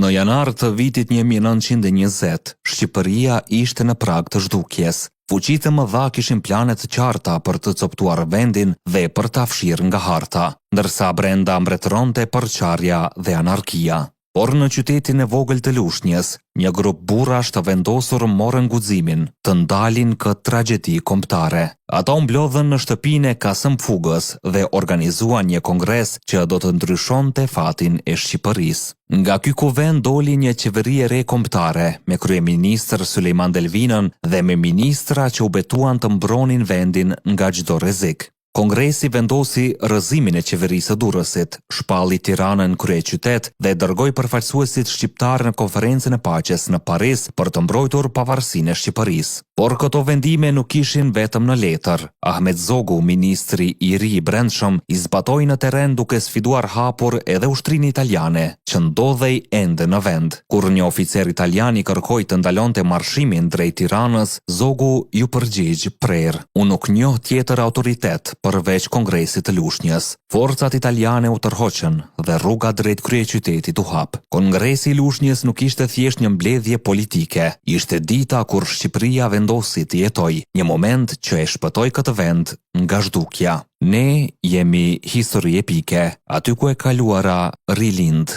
Në janar të vitit 1920, Shqipëria ishte në prag të zhdukjes. Fuqitë më dha kishin plane të qarta për të coptuar vendin dhe për ta fshirë nga harta, ndërsa brenda mbretëronte përçarja dhe anarkia. Por në qytetin e vogël të Lushnjës, një grup burrash të vendosur morën guximin të ndalin këtë tragjedi kombëtare. Ata u mblodhën në shtëpinë e Kasëm Fugës dhe organizuan një kongres që do të ndryshonte fatin e Shqipërisë. Nga ky kuvend doli një qeveri e re kombëtare me kryeministër Sulejman Delvinën dhe me ministra që u betuan të mbronin vendin nga çdo rrezik. Kongresi vendosi rrëzimin e qeverisë së Durrësit, shpalli Tiranën kryeqytet dhe dërgoi përfaqësuesit shqiptar në konferencën e paqes në Paris për të mbrojtur pavarësinë e Shqipërisë. Por këto vendime nuk ishin vetëm në letër. Ahmet Zogu, ministri i ri i brendshëm, i zbatoi në terren duke sfiduar hapur edhe ushtrinë italiane, që ndodhej ende në vend. Kur një oficer italian i kërkoi të ndalonte marshimin drejt Tiranës, Zogu ju përgjigj prerë: "Unë nuk njoh tjetër autoritet përveç Kongresit të Lushnjës." Forcat italiane u tërhoqën dhe rruga drejt kryeqytetit u hap. Kongresi i Lushnjës nuk ishte thjesht një mbledhje politike, ishte dita kur Shqipëria vendosi të jetoj, një moment që e shpëtoi këtë vend nga zhdukja. Ne jemi histori epike, aty ku e kaluara rilind.